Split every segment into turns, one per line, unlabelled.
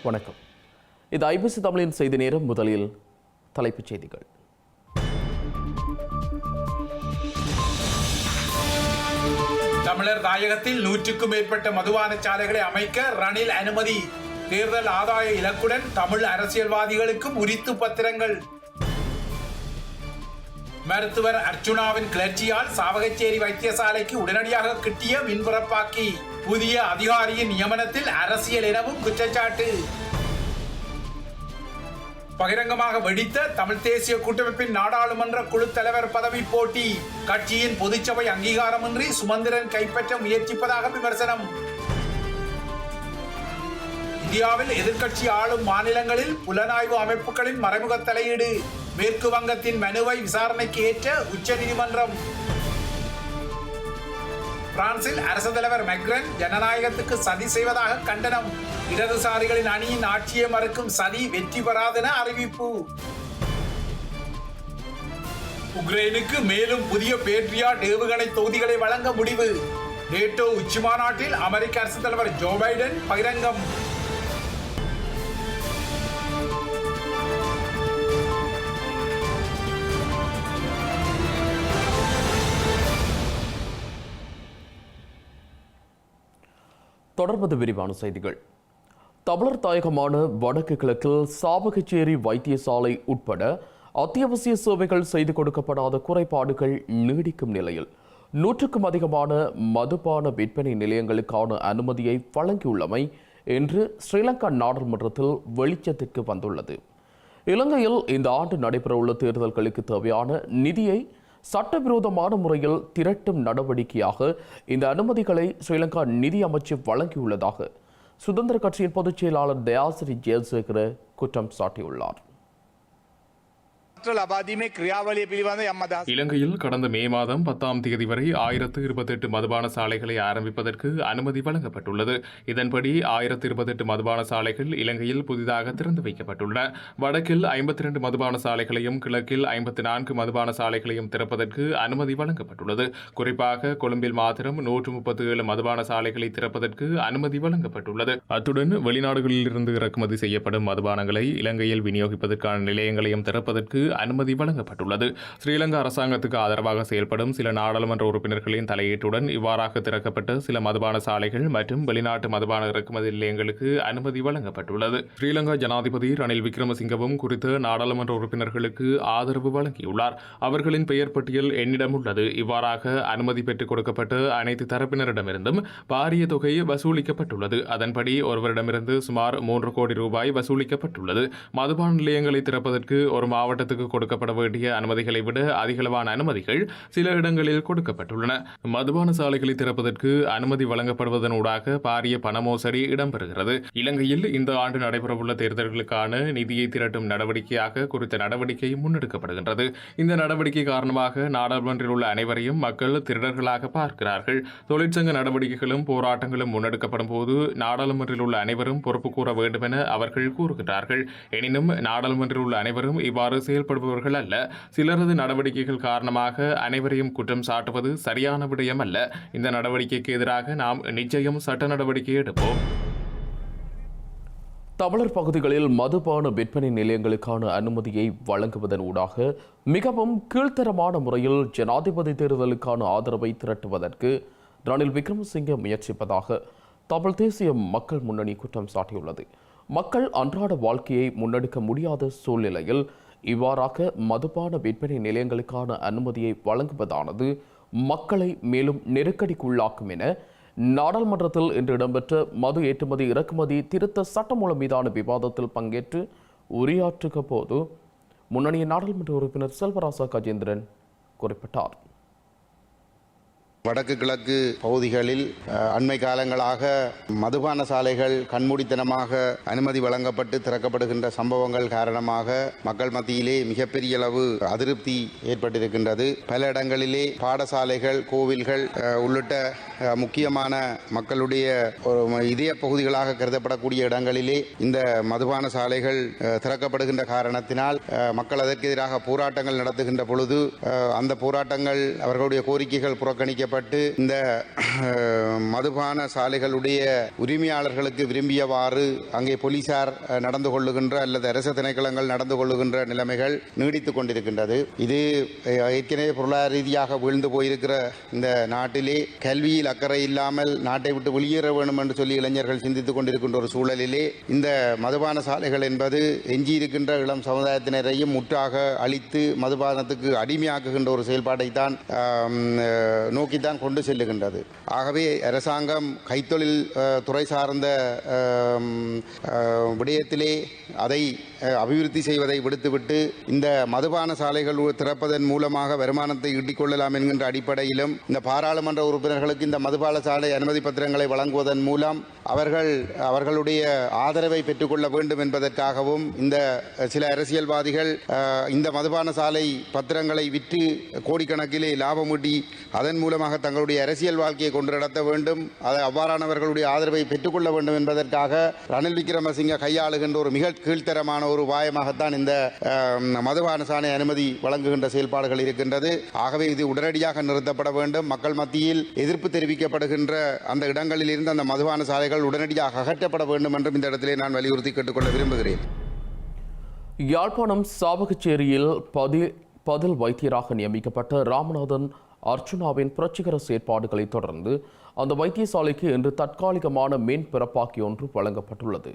வணக்கம். இது ஐபிசி தமிழின் செய்தி நேரம். முதலில் தலைப்புச் செய்திகள்.
தமிழர் தாயகத்தில் 100க்கும் மேற்பட்ட மதுபான சாலைகளை அமைக்க ரணில் அனுமதி. தேர்தல் ஆதாய இலக்குடன் தமிழ் அரசியல்வாதிகளுக்கும் உரித்து பத்திரங்கள். மருத்துவர் அர்ச்சுனாவின் கிளர்ச்சியால் சாவகச்சேரி வைத்தியசாலைக்கு உடனடியாக கிட்டிய மின்பிறப்பாக்கி. புதிய அதிகாரியின் நியமனத்தில் அரசியல் எனவும் குற்றச்சாட்டு. பகிரங்கமாக வெடித்த தமிழ் தேசிய கூட்டமைப்பின் நாடாளுமன்ற குழு தலைவர் பதவி போட்டி. கட்சியின் பொதுச்சபை அங்கீகாரமின்றி சுமந்திரன் கைப்பற்ற முயற்சிப்பதாக விமர்சனம். இந்தியாவில் எதிர்க்கட்சி ஆளும் மாநிலங்களில் புலனாய்வு அமைப்புகளின் மறைமுக தலையீடு. மேற்கு வங்கத்தின் மனுவை விசாரணைக்கு ஏற்ற உச்சநீதிமன்றம். பிரான்சில் அரசு தலைவர் மெக்ரன் ஜனநாயகத்துக்கு சதி செய்வதாக கண்டனம். இடதுசாரிகளின் அணியின் ஆட்சியை மறுக்கும் சதி வெற்றி பெறாதென அறிவிப்பு. உக்ரைனுக்கு மேலும் புதிய பேட்ரியாட் ஏவுகணை தொகுதிகளை வழங்க முடிவு. நேட்டோ உச்சி மாநாட்டில் அமெரிக்க அரசு தலைவர் ஜோ பைடன் பகிரங்கம்.
தொடர்பது விரிவான செய்திகள். தமிழர் தாயகமான வடக்கு கிழக்கில் சாவகச்சேரி வைத்தியசாலை உட்பட அத்தியாவசிய சேவைகள் செய்து கொடுக்கப்படாத குறைபாடுகள் நீடிக்கும் நிலையில் 100க்கும் அதிகமான மதுபான விற்பனை நிலையங்களுக்கான அனுமதியை வழங்கியுள்ளமை இன்று ஸ்ரீலங்கா நாடாளுமன்றத்தில் வெளிச்சத்திற்கு வந்துள்ளது. இலங்கையில் இந்த ஆண்டு நடைபெறவுள்ள தேர்தல்களுக்கு தேவையான நிதியை சட்டவிரோதமான முறையில் திரட்டும் நடவடிக்கையாக இந்த அனுமதிகளை ஸ்ரீலங்கா நிதி அமைச்சு வழங்கியுள்ளதாக சுதந்திர கட்சியின் பொதுச் செயலாளர் தயாசிரி ஜெயசேகர குற்றம் சாட்டியுள்ளார்.
இலங்கையில் கடந்த மே மாதம் 10ஆம் தேதி வரை 1028 மதுபான சாலைகளை ஆரம்பிப்பதற்கு அனுமதி வழங்கப்பட்டுள்ளது. இதன்படி 1028 மதுபான சாலைகள் இலங்கையில் புதிதாக திறந்து வைக்கப்பட்டுள்ளன. வடக்கில் 52 மதுபான சாலைகளையும் கிழக்கில் 54 மதுபான சாலைகளையும் திறப்பதற்கு அனுமதி வழங்கப்பட்டுள்ளது. குறிப்பாக கொழும்பில் மாத்திரம் 137 மதுபான சாலைகளை திறப்பதற்கு அனுமதி வழங்கப்பட்டுள்ளது. அத்துடன் வெளிநாடுகளில் இருந்து இறக்குமதி செய்யப்படும் மதுபானங்களை இலங்கையில் விநியோகிப்பதற்கான நிலையங்களையும் திறப்பதற்கு அனுமதி வழங்கப்பட்டுள்ளது. ஸ்ரீலங்கா அரசாங்கத்துக்கு ஆதரவாக செயல்படும் சில நாடாளுமன்ற உறுப்பினர்களின் தலையீட்டுடன் இவ்வாறாக திறக்கப்பட்ட சில மதுபான சாலைகள் மற்றும் வெளிநாட்டு மதுபான இறக்குமதி நிலையங்களுக்கு அனுமதி வழங்கப்பட்டுள்ளது. ஸ்ரீலங்கா ஜனாதிபதி ரணில் விக்ரமசிங்கவும் குறித்த நாடாளுமன்ற உறுப்பினர்களுக்கு ஆதரவு வழங்கியுள்ளார். அவர்களின் பெயர் பட்டியல் என்னிடம் உள்ளது. இவ்வாறாக அனுமதி பெற்றுக் கொடுக்கப்பட்ட அனைத்து தரப்பினரிடமிருந்தும் பாரிய தொகை வசூலிக்கப்பட்டுள்ளது. அதன்படி ஒருவரிடமிருந்து சுமார் 3 கோடி ரூபாய் வசூலிக்கப்பட்டுள்ளது. மதுபான நிலையங்களை திறப்பதற்கு ஒரு மாவட்டத்துக்கு கொடுக்கப்பட வேண்டிய அனுமதிகளை விட அதிகளவான அனுமதிகள் சில இடங்களில் கொடுக்கப்பட்டுள்ளன. மதுபான சாலைகளை திறப்பதற்கு அனுமதி வழங்கப்படுவதனூடாக பாரிய பண மோசடி இடம்பெறுகிறது. இலங்கையில் இந்த ஆண்டு நடைபெறவுள்ள தேர்தல்களுக்கான நிதியை திரட்டும் நடவடிக்கையாக குறித்த நடவடிக்கை முன்னெடுக்கப்படுகின்றது. இந்த நடவடிக்கை காரணமாக நாடாளுமன்றில் உள்ள அனைவரையும் மக்கள் திருடர்களாக பார்க்கிறார்கள். தொழிற்சங்க நடவடிக்கைகளும் போராட்டங்களும் முன்னெடுக்கப்படும் போது நாடாளுமன்றில் உள்ள அனைவரும் பொறுப்பு கூற வேண்டும் என அவர்கள் கூறுகிறார்கள். எனினும் நாடாளுமன்றில் உள்ள அனைவரும் இவ்வாறு செயல்படுபவர்கள் அல்ல. சிலரது நடவடிக்கைகள் காரணமாக அனைவரையும் குற்றம் சாட்டுவது சரியான விடயம் அல்ல. இந்த நடவடிக்கைக்கு எதிராக நாம் நிச்சயம் சட்ட நடவடிக்கை எடுப்போம்.
தமிழர் பகுதிகளில் மதுபான விற்பனை நிலையங்களுக்கான அனுமதியை வழங்குவதன் ஊடாக மிகவும் கீழ்த்தரமான முறையில் ஜனாதிபதி தேர்தலுக்கான ஆதரவை திரட்டுவதற்கு ரணில் விக்ரமசிங்கே முயற்சிப்பதாக தமிழ் தேசிய மக்கள் முன்னணி குற்றம் சாட்டியுள்ளது. மக்கள் அன்றாட வாழ்க்கையை முன்னெடுக்க முடியாத சூழ்நிலையில் இவ்வாறாக மதுபான விற்பனை நிலையங்களுக்கான அனுமதியை வழங்குவதானது மக்களை மேலும் நெருக்கடிக்குள்ளாக்கும் என நாடாளுமன்றத்தில் இன்று இடம்பெற்ற மது ஏற்றுமதி இறக்குமதி திருத்த சட்டமூலம் மீதான விவாதத்தில் பங்கேற்று உரையாற்றுக போது முன்னணி நாடாளுமன்ற உறுப்பினர் செல்வராசா கஜேந்திரன் குறிப்பிட்டார்.
வடக்கு கிழக்கு பகுதிகளில் அண்மை காலங்களாக மதுபான சாலைகள் கண்மூடித்தனமாக அனுமதி வழங்கப்பட்டு திறக்கப்படுகின்ற சம்பவங்கள் காரணமாக மக்கள் மத்தியிலே மிகப்பெரிய அளவு அதிருப்தி ஏற்பட்டிருக்கின்றது. பல இடங்களிலே பாடசாலைகள், கோவில்கள் உள்ளிட்ட முக்கியமான மக்களுடைய இதய பகுதிகளாக கருதப்படக்கூடிய இடங்களிலே இந்த மதுபான சாலைகள் திறக்கப்படுகின்ற காரணத்தினால் மக்கள் அதற்கு எதிராக போராட்டங்கள் நடத்துகின்ற பொழுது அந்த போராட்டங்கள் அவர்களுடைய கோரிக்கைகள் புறக்கணிக்கப்பட்டு செய்யப்பட்டு இந்த மதுபான சாலைகளுடைய உரிமையாளர்களுக்கு விரும்பியவாறு அங்கே போலீசார் நடந்து கொள்ளுகின்ற அல்லது அரசு திணைக்களங்கள் நடந்து கொள்ளுகின்ற நிலைமைகள் நீடித்துக் கொண்டிருக்கின்றது. இது ஏற்கனவே பொருளாதார ரீதியாக வீழ்ந்து போயிருக்கிற இந்த நாட்டிலே கல்வியில் அக்கறை இல்லாமல் நாட்டை விட்டு வெளியேற வேண்டும் என்று சொல்லி இளைஞர்கள் சிந்தித்துக் கொண்டிருக்கின்ற ஒரு சூழலிலே இந்த மதுபான சாலைகள் என்பது எஞ்சியிருக்கின்ற இளம் சமுதாயத்தினரையும் முற்றாக அழித்து மதுபானத்துக்கு அடிமையாக்குகின்ற ஒரு செயல்பாட்டை தான் நோக்கித்தான் கொண்டு செல்லுகின்றது. ஆகவே அரசாங்கம் கைத்தொழில் துறை சார்ந்த விடயத்திலே அதை அபிவிருத்தி செய்வதை விடுத்துவிட்டு இந்த மதுபான சாலைகள் திறப்பதன் மூலமாக வருமானத்தை ஈட்டிக் கொள்ளலாம் என்கின்ற அடிப்படையிலும் இந்த பாராளுமன்ற உறுப்பினர்களுக்கு இந்த மதுபான சாலை அனுமதி பத்திரங்களை வழங்குவதன் மூலம் அவர்களுடைய ஆதரவை பெற்றுக்கொள்ள வேண்டும் என்பதற்காகவும் இந்த சில அரசியல்வாதிகள் இந்த மதுபான சாலை பத்திரங்களை விற்று கோடிக்கணக்கிலே லாபம் ஈட்டி அதன் மூலமாக தங்களுடைய அரசியல் வாழ்க்கையை கொண்டு நடத்த வேண்டும், அவ்வாறானவர்களுடைய ஆதரவை பெற்றுக்கொள்ள வேண்டும் என்பதற்காக ரணில் விக்ரமசிங்க கையாளுகின்ற ஒரு மிக கீழ்த்தரமான ஒரு உபாயமாகத்தான் இந்த மதுபான சாலை அனுமதி வழங்குகின்ற செயல்பாடுகள் இருக்கின்றது. ஆகவே இது உடனடியாக நிறுத்தப்பட வேண்டும். மக்கள் மத்தியில் எதிர்ப்பு தெரிவிக்கப்படுகின்ற அந்த இடங்களில் இருந்து அந்த மதுபான சாலைகள் உடனடியாக அகற்றப்பட வேண்டும் என்றும் இந்த இடத்திலே நான் வலியுறுத்தி கேட்டுக்கொள்ள விரும்புகிறேன்.
யாழ்ப்பாணம் சாவகச்சேரியில் பதில் வைத்தியராக நியமிக்கப்பட்ட ராமநாதன் அர்ச்சுனாவின் புரட்சிகர செயற்பாடுகளை தொடர்ந்து அந்த வைத்தியசாலைக்கு இன்று தற்காலிகமான மீன் பிறப்பாக்கி ஒன்று வழங்கப்பட்டுள்ளது.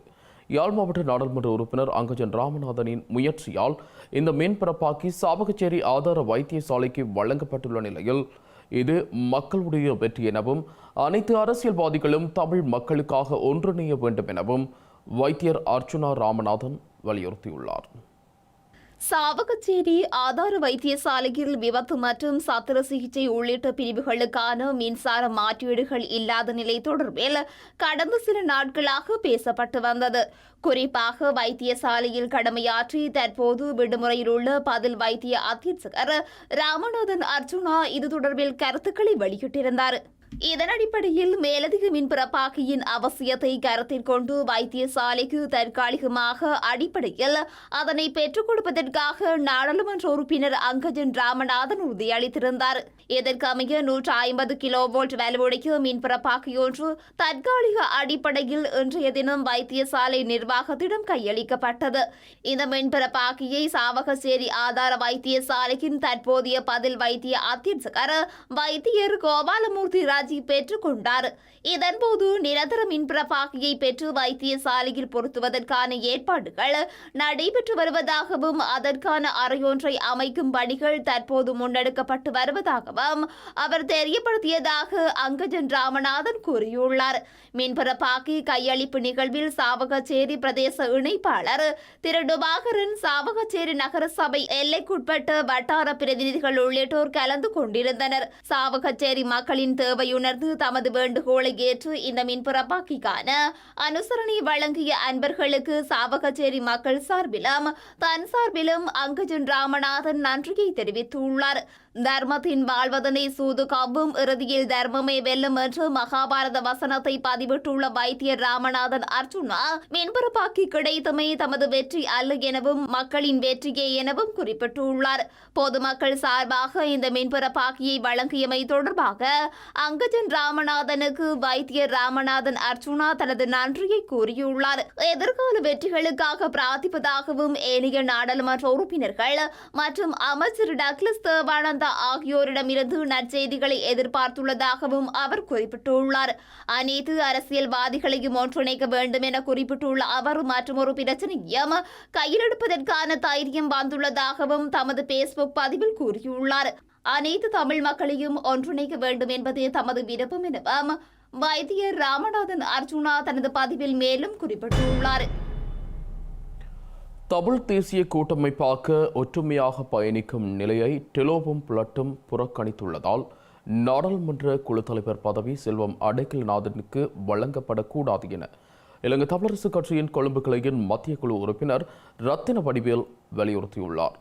யாழ் மாவட்ட நாடாளுமன்ற உறுப்பினர் அங்கஜன் ராமநாதனின் முயற்சியால் இந்த மீன் பிறப்பாக்கி சாவகச்சேரி ஆதார வைத்தியசாலைக்கு வழங்கப்பட்டுள்ள நிலையில் இது மக்களுடைய வெற்றி எனவும் அனைத்து அரசியல்வாதிகளும் தமிழ் மக்களுக்காக ஒன்றிணைய வேண்டும் எனவும் வைத்தியர் அர்ச்சுனா ராமநாதன் வலியுறுத்தியுள்ளார்.
சாவகச்சேரி ஆதார வைத்தியசாலையில் விபத்து மற்றும் சத்திர சிகிச்சை உள்ளிட்ட பிரிவுகளுக்கான மின்சார மாற்றீடுகள் இல்லாத நிலை தொடர்பில் கடந்த சில நாட்களாக பேசப்பட்டு வந்தது. குறிப்பாக வைத்தியசாலையில் கடமையாற்றி தற்போது விடுமுறையில் உள்ள பதில் வைத்திய அத்தியட்சகர் ராமநாதன் அர்ச்சுனா இது தொடர்பில் கருத்துக்களை வெளியிட்டிருந்தார். இதன் அடிப்படையில் மேலதிக மின்பிறப்பாக்கியின் அவசியத்தை கருத்தில் கொண்டு வைத்தியசாலைக்கு தற்காலிகமாக அடிப்படையில் அதனை பெற்றுக் கொடுப்பதற்காக நாடாளுமன்ற உறுப்பினர் அங்கஜன் ராமநாதன் உறுதியளித்திருந்தார். இதற்கமைய 150 கிலோவோல்ட் வலுவுடைய மின்பிறப்பாக்கியொன்று தற்காலிக அடிப்படையில் இன்றைய தினம் வைத்தியசாலை நிர்வாகத்திடம் கையளிக்கப்பட்டது. இந்த மின்பிறப்பாக்கியை சாவகச்சேரி ஆதார வைத்தியசாலையின் தற்போதைய பதில் வைத்திய அத்தியட்சகர் வைத்தியர் கோபாலமூர்த்தி பெற்றுக் கொண்டார். இதன்போது நிரந்தர மின்பிறப்பாக்கியை பெற்று வைத்தியசாலையில் பொருத்துவதற்கான ஏற்பாடுகள் நடைபெற்று வருவதாகவும் அதற்கான அறையொன்றை அமைக்கும் பணிகள் தற்போது முன்னெடுக்கப்பட்டு வருவதாகவும் அவர் தெரியப்படுத்தியதாக அங்கஜன் ராமநாதன் கூறியுள்ளார். மின்பிறப்பாக்கி கையளிப்பு நிகழ்வில் சாவகச்சேரி பிரதேச இணைப்பாளர் திரு டுபாகரன், சாவகச்சேரி நகர சபை எல்லைக்குட்பட்ட வட்டார பிரதிநிதிகள் உள்ளிட்டோர் கலந்து கொண்டிருந்தனர். சாவகச்சேரி மக்களின் தேவையுணர்ந்து தமது வேண்டுகோளை ஏற்று இந்த மின்பிறப்பாக்கிக்கான அனுசரணை வழங்கிய அன்பர்களுக்கு சாவகச்சேரி மக்கள் சார்பிலும் தன் சார்பிலும் அங்கஜன் ராமநாதன் நன்றியை தெரிவித்துள்ளார். தர்மத்தின் வாழ்வதனை சூது காவும், இறுதியில் தர்மமே வெல்லும் என்று மகாபாரத வசனத்தை பதிவிட்டுள்ள வைத்தியர் ராமநாதன் அர்ச்சுனா மின்பிறப்பாக்கி கிடைத்தமை தமது வெற்றி அல்ல எனவும் மக்களின் வெற்றியே எனவும் குறிப்பிட்டுள்ளார். பொதுமக்கள் சார்பாக இந்த மின்பிறப்பாக்கியை வழங்கியமை தொடர்பாக அங்கஜன் ராமநாதனுக்கு வைத்தியர் ராமநாதன் அர்ச்சுனா தனது நன்றியை கூறியுள்ளார். எதிர்கால வெற்றிகளுக்காக பிரார்த்திப்பதாகவும் ஏனைய நாடாளுமன்ற உறுப்பினர்கள் மற்றும் அமைச்சர் டக்ளஸ் தேவானந்த் ஆகியோரிடமிருந்து நற்செய்திகளை எதிர்பார்த்துள்ளதாகவும் அவர் குறிப்பிட்டுள்ளார். அனைத்து அரசியல்வாதிகளையும் ஒன்றிணைக்க வேண்டும் என குறிப்பிட்டுள்ள அவர் மற்றொரு பிரச்சனையும் கையிலெடுப்பதற்கான தைரியம் வந்துள்ளதாகவும் தமது பேஸ்புக் பதிவில் கூறியுள்ளார். அனைத்து தமிழ் மக்களையும் ஒன்றிணைக்க வேண்டும் என்பதே தமது விருப்பம் எனவும் வைத்தியர் ராமநாதன் அர்ச்சுனா தனது பதிவில் மேலும் குறிப்பிட்டுள்ளார்.
தமிழ் தேசிய கூட்டமைப்பாக ஒற்றுமையாக பயணிக்கும் நிலையை டெலோவும் புலட்டும் புறக்கணித்துள்ளதால் நாடாளுமன்ற குழு தலைவர் பதவி செல்வம் அடைக்கல்நாதனுக்கு வழங்கப்படக்கூடாது என இலங்கை தமிழரசு கட்சியின் கொழும்பு கிளையின் மத்திய குழு உறுப்பினர் ரத்தின வடிவேல் வலியுறுத்தியுள்ளார்.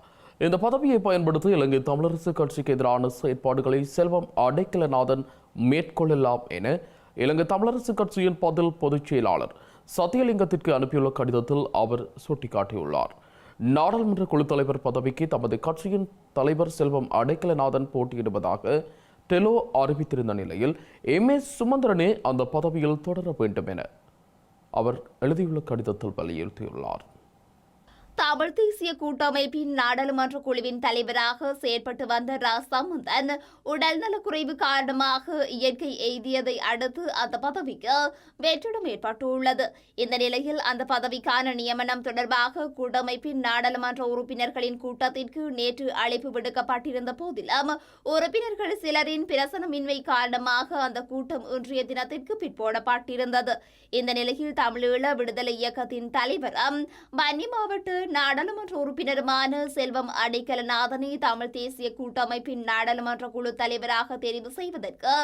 இந்த பதவியை பயன்படுத்தி இலங்கை தமிழரசு கட்சிக்கு எதிரான செயற்பாடுகளை செல்வம் அடைக்கலநாதன் மேற்கொள்ளலாம் என இலங்கை தமிழரசு கட்சியின் பதில் பொதுச் செயலாளர் சத்தியலிங்கத்திற்கு அனுப்பியுள்ள கடிதத்தில் அவர் சுட்டிக்காட்டியுள்ளார். நாடாளுமன்ற குழு தலைவர் பதவிக்கு தமது கட்சியின் தலைவர் செல்வம் அடைக்கலநாதன் போட்டியிடுவதாக டெலோ அறிவித்திருந்த நிலையில் MS சுமந்திரனே அந்த பதவியில் தொடர வேண்டும் என அவர் எழுதியுள்ள கடிதத்தில் வலியுறுத்தியுள்ளார்.
தமிழ் தேசிய கூட்டமைப்பின் நாடாளுமன்ற குழுவின் தலைவராக செயற்பட்டு வந்த ராசாமந்தன் உடல்நலக்குறைவு காரணமாக இயற்கை எய்தியதை அடுத்து அந்த பதவிக்கு வெற்றிடம் ஏற்பட்டுள்ளது. இந்த நிலையில் அந்த பதவிக்கான நியமனம் தொடர்பாக கூட்டமைப்பின் நாடாளுமன்ற உறுப்பினர்களின் கூட்டத்திற்கு நேற்று அழைப்பு விடுக்கப்பட்டிருந்த போதிலும் உறுப்பினர்கள் சிலரின் பிரசனமின்மை காரணமாக அந்த கூட்டம் இன்றைய தினத்திற்கு பிற்போடப்பட்டிருந்தது. இந்த நிலையில் தமிழீழ விடுதலை இயக்கத்தின் தலைவரும் வன்னி மாவட்ட நாடாளுமன்ற உறுப்பினருமான செல்வம் அடைக்கலநாதனை தமிழ் தேசிய கூட்டமைப்பின் நாடாளுமன்ற குழு தலைவராக தெரிவு செய்வதற்கு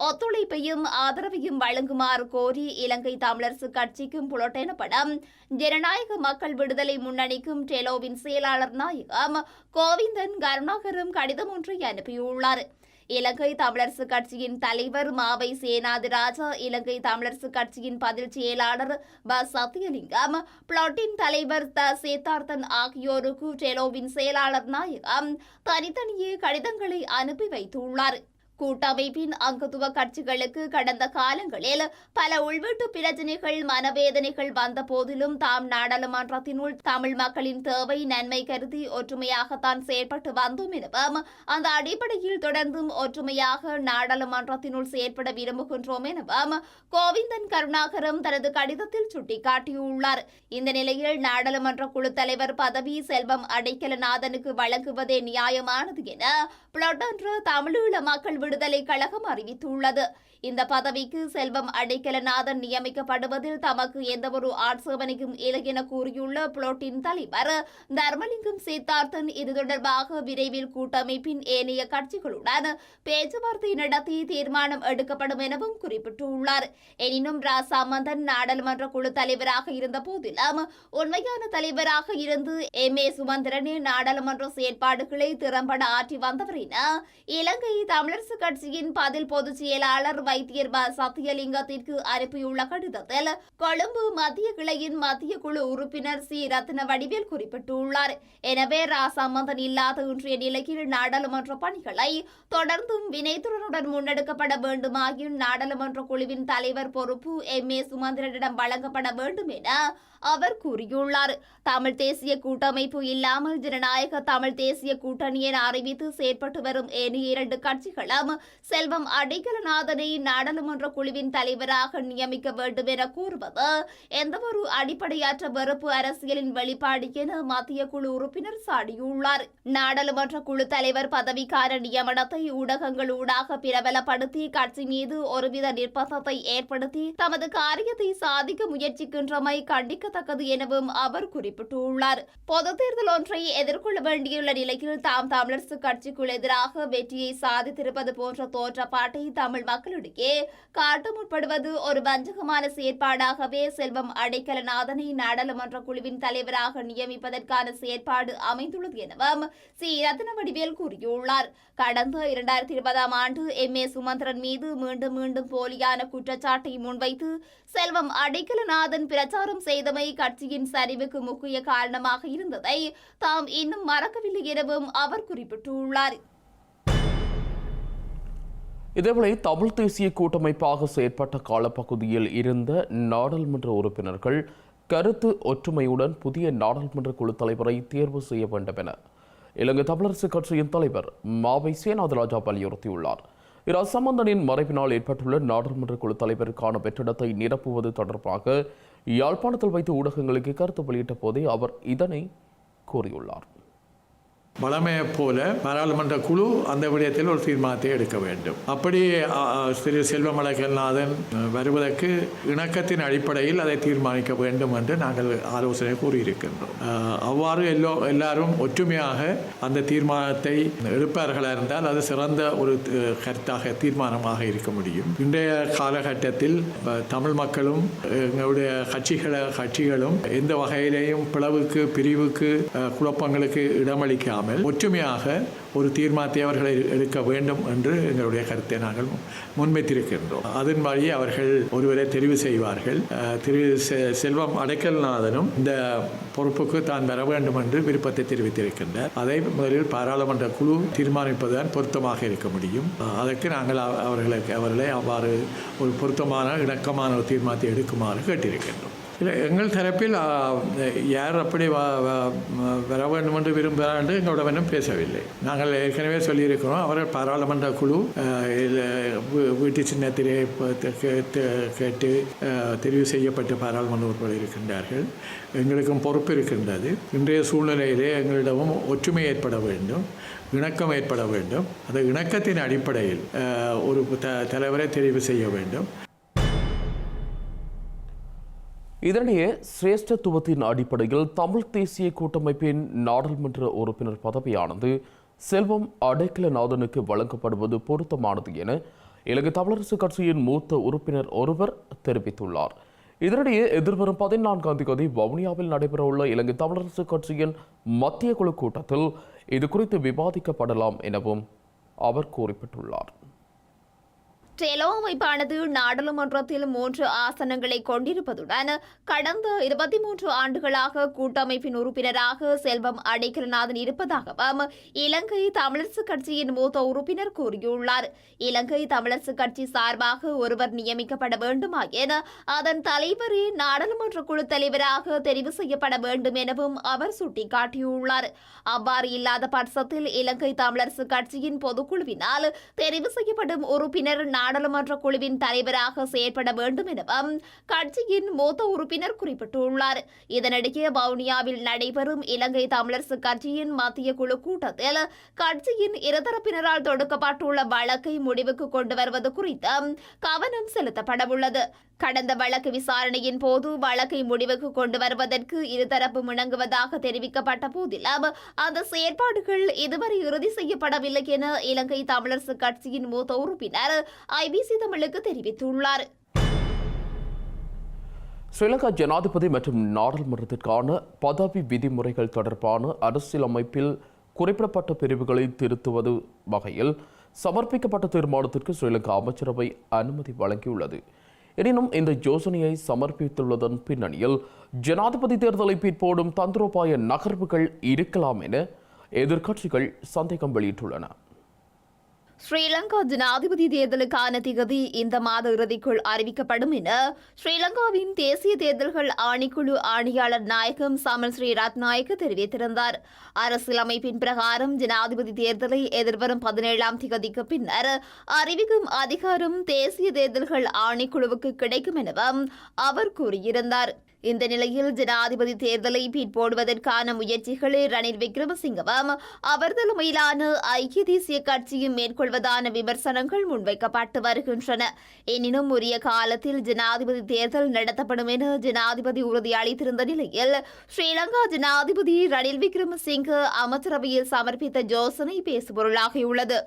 ஒத்துழைப்பையும் ஆதரவையும் வழங்குமாறு கோரி இலங்கை தமிழரசு கட்சிக்கும் புலட் எனப்படும் ஜனநாயக மக்கள் விடுதலை முன்னணிக்கும் டெலோவின் செயலாளர் நாயகம் கோவிந்தன் கருணாகரும் கடிதம் ஒன்றை அனுப்பியுள்ளார். இலங்கை தமிழரசு கட்சியின் தலைவர் மாவை சேனாதிராஜா, இலங்கை தமிழரசு கட்சியின் பதில் செயலாளர் சத்தியலிங்கம், பிளாட்டின் தலைவர் சேத்தார்த்தன் ஆகியோருக்கு டெலோவின் செயலாளர் நாயகம் தனித்தனியே கடிதங்களை அனுப்பி வைத்துள்ளார். கூட்டமைப்பின் அங்கத்துவ கட்சிகளுக்கு கடந்த காலங்களில் பல உள்வீட்டு பிரச்சினைகள் மனவேதனைகள் வந்த போதிலும் தாம் நாடாளுமன்றத்தினுள் தமிழ் மக்களின் தேவை நன்மை கருதி ஒற்றுமையாகத்தான் செயற்பட்டு வந்தோம் எனவும் அந்த அடிப்படையில் தொடர்ந்தும் ஒற்றுமையாக நாடாளுமன்றத்தினுள் செயற்பட விரும்புகின்றோம் எனவும் கோவிந்தன் கருணாகரம் தனது கடிதத்தில் சுட்டிக்காட்டியுள்ளார். இந்த நிலையில் நாடாளுமன்ற குழு தலைவர் பதவி செல்வம் அடைக்கலநாதனுக்கு வழங்குவதே நியாயமானது என பிளாட் என்ற தமிழீழ மக்கள் விடுதலை கழகம் அறிவித்துள்ளது. இந்த பதவிக்கு செல்வம் அடைக்கலநாதன் நியமிக்கப்படுவதில் தமக்கு எந்தவொரு ஆட்சேபனையும் இல்லை என கூறியுள்ள பிளாட்டின் தலைவர் தர்மலிங்கம் சேத்தார்த்தன் இது தொடர்பாக விரைவில் கூட்டமைப்பின் ஏனைய கட்சிகளுடன் பேச்சுவார்த்தை நடத்தி தீர்மானம் எடுக்கப்படும் எனவும் குறிப்பிட்டுள்ளார். எனினும் ராசாமந்தன் நாடாளுமன்ற குழு தலைவராக இருந்த போதிலும் உண்மையான தலைவராக இருந்து MS சுமந்திரனே நாடாளுமன்ற செயற்பாடுகளை திறம்பட ஆற்றி வந்தவர் என இலங்கை தமிழரசு கட்சியின் பதில் பொதுச் செயலாளர் வைத்தியர் சத்தியலிங்கத்திற்கு அனுப்பியுள்ள கடிதத்தில் கொழும்பு மத்திய கிளையின் மத்திய குழு உறுப்பினர் சி ரத்ன வடிவேல் குறிப்பிட்டுள்ளார். எனவே ராசாமந்தன் இல்லாத இன்றைய நிலையில் நாடாளுமன்ற பணிகளை தொடர்ந்தும் வினைத்துடனுடன் முன்னெடுக்கப்பட வேண்டுமாயின் நாடாளுமன்ற குழுவின் தலைவர் பொறுப்பு MS சுமந்திரனிடம் வழங்கப்பட வேண்டும் என அவர் கூறியுள்ளார். தமிழ் தேசிய கூட்டமைப்பு இல்லாமல் ஜனநாயக தமிழ் தேசிய கூட்டணி என அறிவித்து செயற்பட்டு வரும் ஏனைய 2 கட்சிகளும் செல்வம் அடைக்கலநாதனை நாடாளுமன்ற குழுவின் தலைவராக நியமிக்க வேண்டும் என கூறுவது எந்தவொரு அடிப்படையற்ற வெறுப்பு அரசியலின் வெளிப்பாடு என மத்திய குழு உறுப்பினர் சாடியுள்ளார். நாடாளுமன்ற குழு தலைவர் பதவிக்கான நியமனத்தை ஊடகங்களூடாக பிரபலப்படுத்தி கட்சி மீது ஒருவித நிர்பந்தத்தை ஏற்படுத்தி தமது காரியத்தை சாதிக்க முயற்சிக்கின்றமை கண்டிக்கத்தக்கது எனவும் அவர் குறிப்பிட்டுள்ளார். பொது தேர்தல் ஒன்றை எதிர்கொள்ள வேண்டியுள்ள நிலையில் தாம் தமிழரசு கட்சிக்குள் எதிராக வெற்றியை சாதித்திருப்பது போன்ற தோற்றப்பாட்டை தமிழ் மக்களிடையே காட்ட முற்படுவது ஒரு வஞ்சகமான செயற்பாடாகவே செல்வம் அடைக்கலநாதனை நாடாளுமன்ற குழுவின் தலைவராக நியமிப்பதற்கான செயற்பாடு அமைந்துள்ளது எனவும் சி ரத்ன வடிவேல் கூறியுள்ளார். கடந்த 2020ஆம் ஆண்டு MS சுமந்திரன் மீது மீண்டும் மீண்டும் போலியான குற்றச்சாட்டை முன்வைத்து செல்வம் அடைக்கலநாதன் பிரச்சாரம் செய்தமை கட்சியின் சரிவுக்கு முக்கிய காரணமாக இருந்ததை தாம் இன்னும் மறக்கவில்லை எனவும் அவர் குறிப்பிட்டுள்ளார்.
இதேவேளை தமிழ் தேசிய கூட்டமைப்பாக செயற்பட்ட காலப்பகுதியில் இருந்த நாடாளுமன்ற உறுப்பினர்கள் கருத்து ஒற்றுமையுடன் புதிய நாடாளுமன்ற குழு தலைவரை தேர்வு செய்ய வேண்டும் என இலங்கை தமிழரசு கட்சியின் தலைவர் மாவை சேனாதிராஜா வலியுறுத்தியுள்ளார். ராசாமந்தனின் மறைவினால் ஏற்பட்டுள்ள நாடாளுமன்ற குழு தலைவருக்கான வெற்றிடத்தை நிரப்புவது தொடர்பாக யாழ்ப்பாணத்தில் வைத்து ஊடகங்களுக்கு கருத்து வெளியிட்ட போதே அவர் இதனை கூறியுள்ளார்.
வளமையைப் போல பாராளுமன்ற குழு அந்த விடயத்தில் ஒரு தீர்மானத்தை எடுக்க வேண்டும். அப்படி திரு செல்வம் அடைக்கலநாதன் வருவதற்கு இணக்கத்தின் அடிப்படையில் அதை தீர்மானிக்க வேண்டும் என்று நாங்கள் ஆலோசனை கூறியிருக்கின்றோம். அவ்வாறு எல்லாரும் ஒற்றுமையாக அந்த தீர்மானத்தை எடுப்பார்களாக இருந்தால் அது சிறந்த ஒரு கருத்தாக தீர்மானமாக இருக்க முடியும். இன்றைய காலகட்டத்தில் தமிழ் மக்களும் எங்களுடைய கட்சிகளும் எந்த வகையிலேயும் பிளவுக்கு பிரிவுக்கு குழப்பங்களுக்கு இடமளிக்காமல் இல்லாமல் ஒற்றுமையாக ஒரு தீர்மானத்தை அவர்கள் எடுக்க வேண்டும் என்று எங்களுடைய கருத்தை நாங்கள் முன்வைத்திருக்கின்றோம். அதன் வழி அவர்கள் ஒருவரை தெரிவு செய்வார்கள். திரு செல்வம் அடைக்கல்நாதனும் இந்த பொறுப்புக்கு தான் வர வேண்டும் என்று விருப்பத்தை தெரிவித்திருக்கின்றார். அதை முதலில் பாராளுமன்ற குழு தீர்மானிப்பதுதான் பொருத்தமாக இருக்க முடியும். அதற்கு நாங்கள் அவர்களை அவ்வாறு ஒரு பொருத்தமான இணக்கமான ஒரு தீர்மானத்தை எடுக்குமாறு கேட்டிருக்கின்றோம். இல்லை, எங்கள் தரப்பில் யார் அப்படி வர வேண்டும் என்று விரும்புகிறார் என்று எங்களுடன் பேசவில்லை. நாங்கள் ஏற்கனவே சொல்லியிருக்கிறோம், அவர்கள் பாராளுமன்ற குழு வீட்டு சின்னத்திலே கேட்டு தெரிவு செய்யப்பட்ட பாராளுமன்ற உறுப்பினர்கள் இருக்கின்றார்கள். எங்களுக்கும் பொறுப்பு இருக்கின்றது. இன்றைய சூழ்நிலையிலே எங்களிடமும் ஒற்றுமை ஏற்பட வேண்டும், இணக்கம் ஏற்பட வேண்டும். அந்த இணக்கத்தின் அடிப்படையில் ஒரு தலைவரை தெரிவு செய்ய வேண்டும்.
இதனிடையே சிரேஷ்டத்துவத்தின் அடிப்படையில் தமிழ் தேசிய கூட்டமைப்பின் நாடாளுமன்ற உறுப்பினர் பதவியானது செல்வம் அடைக்கலநாதனுக்கு வழங்கப்படுவது பொருத்தமானது என இலங்கை தமிழரசு கட்சியின் மூத்த உறுப்பினர் ஒருவர் தெரிவித்துள்ளார். இதனிடையே எதிர்வரும் 14ஆம் தேதி வவுனியாவில் நடைபெறவுள்ள இலங்கை தமிழரசு கட்சியின் மத்திய குழு கூட்டத்தில் இது குறித்து விவாதிக்கப்படலாம் எனவும் அவர் குறிப்பிட்டுள்ளார்.
டெலோ அமைப்பானது நாடாளுமன்றத்தில் 3 ஆசனங்களை கொண்டிருப்பதுடன் கடந்த 23 ஆண்டுகளாக கூட்டமைப்பின் உறுப்பினராக செல்வம் அடைக்கலநாதன் இருப்பதாகவும் இலங்கை தமிழரசு கட்சியின் மூத்த உறுப்பினர் கூறியுள்ளார். இலங்கை தமிழரசு கட்சி சார்பாக ஒருவர் நியமிக்கப்பட வேண்டுமாயின் அதன் தலைவரே நாடாளுமன்ற குழு தலைவராக தெரிவு செய்யப்பட வேண்டும் எனவும் அவர் சுட்டிக்காட்டியுள்ளார். அவ்வாறு இல்லாத பட்சத்தில் இலங்கை தமிழரசு கட்சியின் பொதுக்குழுவினால் தெரிவு செய்யப்படும் உறுப்பினர் நாடாளுமன்ற குழுவின் தலைவராக செயற்பட வேண்டும் எனவும் கட்சியின் மூத்த உறுப்பினர் குறிப்பிட்டுள்ளார். இதனிடையே வவுனியாவில் நடைபெறும் இலங்கை தமிழரசு கட்சியின் மத்திய குழு கூட்டத்தில் கட்சியின் இருதரப்பினரால் தொடுக்கப்பட்டுள்ள வழக்கை முடிவுக்கு கொண்டு வருவது குறித்து கவனம் செலுத்தப்படவுள்ளது. கடந்த வழக்கு விசாரணையின் போது வழக்கை முடிவுக்கு கொண்டு வருவதற்கு இருதரப்பு இணங்குவதாக தெரிவிக்கப்பட்ட போதிலும் அந்த செயற்பாடுகள் இதுவரை இறுதி செய்யப்படவில்லை என இலங்கை தமிழரசு கட்சியின் மூத்த உறுப்பினர் ஐபிசி தமிழுக்கு தெரிவித்துள்ளார்.
ஸ்ரீலங்கா ஜனாதிபதி மற்றும் நாடாளுமன்றத்திற்கான பதவி விதிமுறைகள் தொடர்பான அரசியலமைப்பில் குறிப்பிடப்பட்ட பிரிவுகளை திருத்துவது வகையில் சமர்ப்பிக்கப்பட்ட தீர்மானத்திற்கு ஸ்ரீலங்கா அமைச்சரவை அனுமதி வழங்கியுள்ளது. எனினும் இந்த யோசனையை சமர்ப்பித்துள்ளதன் பின்னணியில் ஜனாதிபதி தேர்தலை பிற்போடும் தந்திரோபாய நகர்வுகள் இருக்கலாம் என எதிர்க்கட்சிகள் சந்தேகம் வெளியிட்டுள்ளன.
ஸ்ரீலங்கா ஜனாதிபதி தேர்தலுக்கான திகதி இந்த மாத இறுதிக்குள் அறிவிக்கப்படும் என ஸ்ரீலங்காவின் தேசிய தேர்தல்கள் ஆணைக்குழு ஆணையாளர் நாயகம் சமல் ஸ்ரீ ரத்நாயக்க தெரிவித்திருந்தார். அரசியலமைப்பின் பிரகாரம் ஜனாதிபதி தேர்தலை எதிர்வரும் 17ஆம் திகதிக்கு பின்னர் அறிவிக்கும் அதிகாரம் தேசிய தேர்தல்கள் ஆணைக்குழுவுக்கு கிடைக்கும் எனவும் அவர் கூறியிருந்தார். இந்த நிலையில் ஜனாதிபதி தேர்தலை பிற்போடுவதற்கான முயற்சிகளை ரணில் விக்ரமசிங்கவும் அவர் தலைமையிலான ஐக்கிய தேசிய கட்சியும் மேற்கொள்வதான விமர்சனங்கள் முன்வைக்கப்பட்டு வருகின்றன. எனினும் உரிய காலத்தில் ஜனாதிபதி தேர்தல் நடத்தப்படும் என ஜனாதிபதி உறுதியளித்திருந்த நிலையில் ஸ்ரீலங்கா ஜனாதிபதி ரணில் விக்ரமசிங்க அமைச்சரவையில் சமர்ப்பித்த யோசனை பேசுபொருளாகியுள்ளது.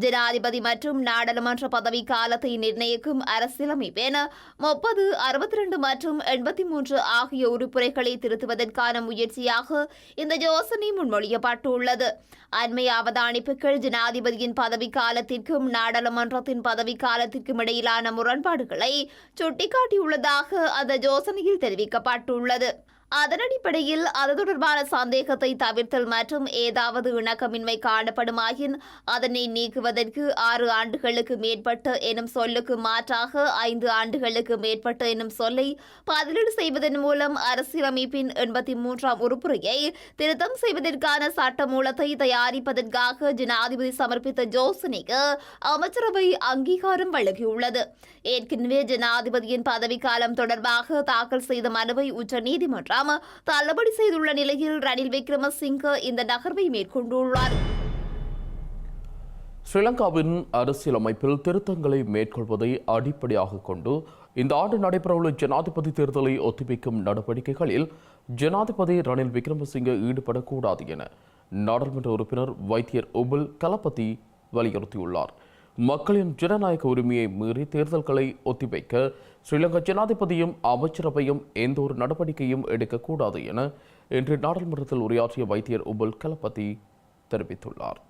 ஜனாதிபதி மற்றும் நாடாளுமன்ற பதவி காலத்தை நிர்ணயிக்கும் அரசியலமைப்பின் 30, 62 மற்றும் 83 ஆகிய உறுப்புரைகளை திருத்துவதற்கான முயற்சியாக இந்த யோசனை முன்மொழியப்பட்டுள்ளது. அண்மை அவதானிப்புகள் ஜனாதிபதியின் பதவி காலத்திற்கும் நாடாளுமன்றத்தின் பதவி காலத்திற்கும் இடையிலான முரண்பாடுகளை சுட்டிக்காட்டியுள்ளதாக அந்த யோசனையில் தெரிவிக்கப்பட்டுள்ளது. அதன் அடிப்படையில் அது தொடர்பான சந்தேகத்தை தவிர்த்தல் மற்றும் ஏதாவது இணக்கமின்மை காணப்படுமாயின் அதனை நீக்குவதற்கு 6 ஆண்டுகளுக்கு மேற்பட்ட எனும் சொல்லுக்கு மாற்றாக 5 ஆண்டுகளுக்கு மேற்பட்ட எனும் சொல்லை பதிலீடு செய்வதன் மூலம் அரசியலமைப்பின் 83ஆம் உறுப்புரையை திருத்தம் செய்வதற்கான சட்ட மூலத்தை தயாரிப்பதற்காக ஜனாதிபதி சமர்ப்பித்த யோசனைக்கு அமைச்சரவை அங்கீகாரம் வழங்கியுள்ளது. ஏற்கனவே ஜனாதிபதியின் பதவிக்காலம் தொடர்பாக தாக்கல் செய்த மனுவை உச்சநீதிமன்றம் தள்ளுபடி செய்துள்ள நிலையில் ரணில் விக்ரமசிங்க இந்த நகர்வை மேற்கொண்டுள்ளார்.
ஸ்ரீலங்காவின் அரசியலமைப்பில் திருத்தங்களை மேற்கொள்வதை அடிப்படையாக கொண்டு இந்த ஆண்டு நடைபெறவுள்ள ஜனாதிபதி தேர்தலை ஒத்திவைக்கும் நடவடிக்கைகளில் ஜனாதிபதி ரணில் விக்ரமசிங்க ஈடுபடக்கூடாது என நாடாளுமன்ற உறுப்பினர் வைத்தியர் உபுல் கலபதி வலியுறுத்தியுள்ளார். மக்களின் ஜனநாயக உரிமையை மீறி தேர்தல்களை ஒத்திவைக்க ஸ்ரீலங்கா ஜனாதிபதியும் அமைச்சரவையும் எந்த ஒரு நடவடிக்கையும் எடுக்கக்கூடாது என இன்று நாடாளுமன்றத்தில் உரையாற்றிய வைத்தியர் உபுல் கலபதி தெரிவித்துள்ளார்.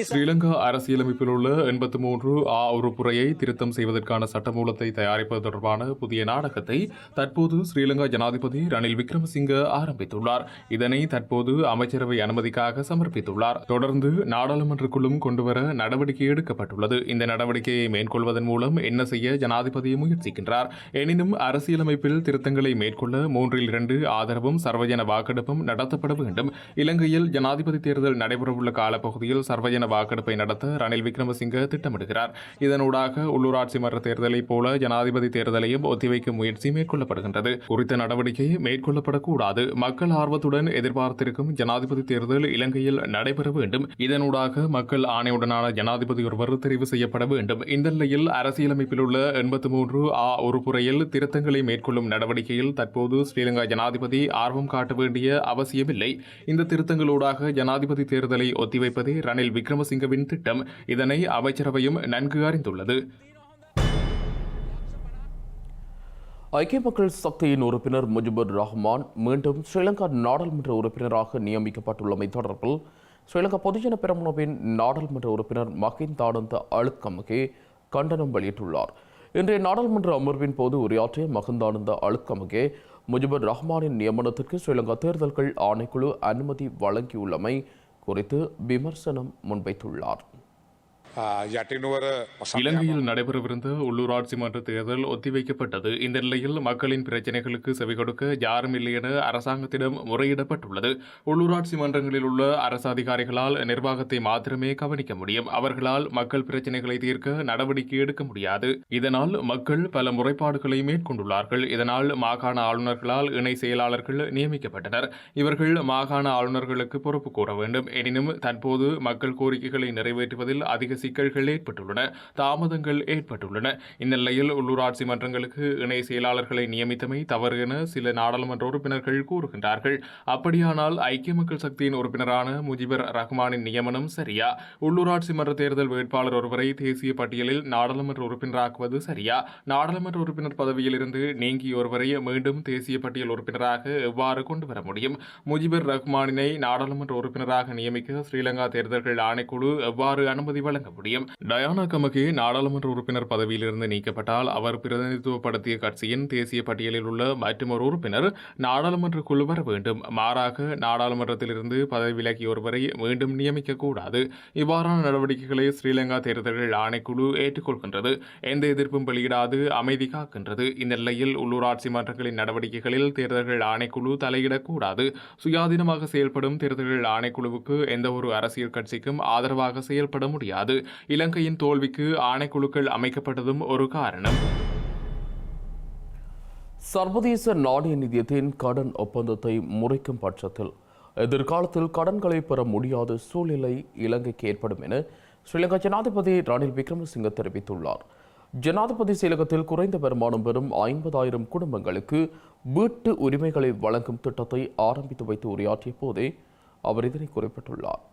ஸ்ரீலங்கா அரசியலமைப்பில் உள்ள 83 உறுப்புரையை திருத்தம் செய்வதற்கான சட்டமூலத்தை தயாரிப்பது தொடர்பான புதிய நாடகத்தை தற்போது ஸ்ரீலங்கா ஜனாதிபதி ரணில் விக்ரமசிங்க ஆரம்பித்துள்ளார். இதனை தற்போது அமைச்சரவை அனுமதிக்காக சமர்ப்பித்துள்ளார். தொடர்ந்து நாடாளுமன்றக்குள்ளும் கொண்டுவர நடவடிக்கை எடுக்கப்பட்டுள்ளது. இந்த நடவடிக்கையை மேற்கொள்வதன் மூலம் என்ன செய்ய ஜனாதிபதி முயற்சிக்கின்றார்? எனினும் அரசியலமைப்பில் திருத்தங்களை மேற்கொள்ள 3/2 ஆதரவும் சர்வஜன வாக்கெடுப்பும் நடத்தப்பட வேண்டும். இலங்கையில் ஜனாதிபதி தேர்தல் நடைபெறவுள்ள காலப்பகுதியில் சர்வஜன வாக்கெடுப்பை நடத்த ரணில் விக்ரமசிங்க திட்டமிடுகிறார். இதனூடாக உள்ளூராட்சி மன்ற தேர்தலை போல ஜனாதிபதி தேர்தலையும் ஒத்திவைக்கும் முயற்சி மேற்கொள்ளப்படுகின்றது. குறித்த நடவடிக்கை மேற்கொள்ளப்படக்கூடாது. மக்கள் ஆர்வத்துடன் எதிர்பார்த்திருக்கும் ஜனாதிபதி தேர்தல் இலங்கையில் நடைபெற வேண்டும். இதனூடாக மக்கள் ஆணையுடனான ஜனாதிபதி ஒருவர் தெரிவு செய்யப்பட வேண்டும். இந்த நிலையில் அரசியலமைப்பில் உள்ள 83 உறுப்புரையில் திருத்தங்களை மேற்கொள்ளும் நடவடிக்கையில் தற்போது ஸ்ரீலங்கா ஜனாதிபதி ஆர்வம் காட்ட வேண்டிய அவசியமில்லை. இந்த திருத்தங்களூடாக ஜனாதிபதி தேர்தலை ஒத்திவைப்பதே ரணில் விக்ரமசிங்கவின் திட்டம். இதனை அமைச்சரவையும் நன்கு அறிந்துள்ளது.
ஐக்கிய மக்கள் சக்தியின் உறுப்பினர் முஜிபுர் ரஹ்மான் மீண்டும் ஸ்ரீலங்கா நாடாளுமன்ற உறுப்பினராக நியமிக்கப்பட்டுள்ளமை தொடர்பில் ஸ்ரீலங்கா பொதுஜன பெரமுனவின் நாடாளுமன்ற உறுப்பினர் மஹிந்தானந்த அழுத்கமகே கண்டனம் வெளியிட்டுள்ளார். இன்றைய நாடாளுமன்ற அமர்வின் போது உரையாற்றிய மஹிந்தானந்த அழுத்கமகே முஜிபுர் ரஹ்மானின் நியமனத்திற்கு ஸ்ரீலங்கா தேர்தல்கள் ஆணைக்குழு அனுமதி வழங்கியுள்ளமை குறித்து விமர்சனம் முன்வைத்துள்ளார்.
இலங்கையில் நடைபெறவிருந்த உள்ளூராட்சி மன்ற தேர்தல் ஒத்திவைக்கப்பட்டது. இந்த நிலையில் மக்களின் பிரச்சினைகளுக்கு செவிகொடுக்க யாரும் இல்லை என அரசாங்கத்திடம் முறையிடப்பட்டுள்ளது. உள்ளூராட்சி மன்றங்களில் உள்ள அரசு அதிகாரிகளால் நிர்வாகத்தை மாத்திரமே கவனிக்க முடியும். அவர்களால் மக்கள் பிரச்சினைகளை தீர்க்க நடவடிக்கை எடுக்க முடியாது. இதனால் மக்கள் பல முறைப்பாடுகளை மேற்கொண்டுள்ளார்கள். இதனால் மாகாண ஆளுநர்களால் இணை செயலாளர்கள் நியமிக்கப்பட்டனர். இவர்கள் மாகாண ஆளுநர்களுக்கு பொறுப்பு கூற வேண்டும். எனினும் தற்போது மக்கள் கோரிக்கைகளை நிறைவேற்றுவதில் அதிக சிக்கல்கள் ஏற்பட்டுள்ளன, தாமதங்கள் ஏற்பட்டுள்ளன. இந்நிலையில் உள்ளூராட்சி மன்றங்களுக்கு இணை செயலாளர்களை நியமித்தமை தவறு என சில நாடாளுமன்ற உறுப்பினர்கள் கூறுகின்றார்கள். அப்படியானால் ஐக்கிய மக்கள் சக்தியின் உறுப்பினரான முஜிபுர் ரஹ்மானின் நியமனம் சரியா? உள்ளூராட்சி மன்ற தேர்தல் வேட்பாளர் ஒருவரை தேசிய பட்டியலில் நாடாளுமன்ற உறுப்பினராக்குவது சரியா? நாடாளுமன்ற உறுப்பினர் பதவியில் இருந்து நீங்கிய ஒருவரை மீண்டும் தேசிய பட்டியல் உறுப்பினராக எவ்வாறு கொண்டு வர முடியும்? முஜிபுர் ரஹ்மானினை நாடாளுமன்ற உறுப்பினராக நியமிக்க ஸ்ரீலங்கா தேர்தல்கள் ஆணைக்குழு எவ்வாறு அனுமதி வழங்க முடியும்? டயானா கமகே நாடாளுமன்ற உறுப்பினர் பதவியிலிருந்து நீக்கப்பட்டால் அவர் பிரதிநிதித்துவப்படுத்திய கட்சியின் தேசிய பட்டியலில் உள்ள மற்றொரு உறுப்பினர் நாடாளுமன்ற குழு வர வேண்டும். மாறாக நாடாளுமன்றத்திலிருந்து பதவி விலகிய ஒருவரை மீண்டும் நியமிக்க கூடாது. இவ்வாறான நடவடிக்கைகளை ஸ்ரீலங்கா தேர்தல்கள் ஆணைக்குழு ஏற்றுக்கொள்கின்றது. எந்த எதிர்ப்பும் வெளியிடாது அமைதி காக்கின்றது. இந்த நிலையில் உள்ளூராட்சி மன்றங்களின் நடவடிக்கைகளில் தேர்தல்கள் ஆணைக்குழு தலையிடக்கூடாது. சுயாதீனமாக செயல்படும் தேர்தல்கள் ஆணைக்குழுவுக்கு எந்த ஒரு அரசியல் கட்சிக்கும் ஆதரவாக செயல்பட முடியாது. இலங்கையின் தோல்விக்கு ஆணைக்குழுக்கள் அமைக்கப்பட்டதும் ஒரு காரணம்.
சர்வதேச நாணய நிதியத்தின் கடன் ஒப்பந்தத்தை முறைக்கும் பட்சத்தில் எதிர்காலத்தில் கடன்களை பெற முடியாத சூழ்நிலை இலங்கைக்கு ஏற்படும் என ஸ்ரீலங்கா ஜனாதிபதி ரணில் விக்ரமசிங்க தெரிவித்துள்ளார். ஜனாதிபதி செயலகத்தில் குறைந்த வருமானம் பெறும் 50,000 குடும்பங்களுக்கு வீட்டு உரிமைகளை வழங்கும் திட்டத்தை ஆரம்பித்து வைத்து உரையாற்றிய போதே அவர் இதனை குறிப்பிட்டுள்ளார்.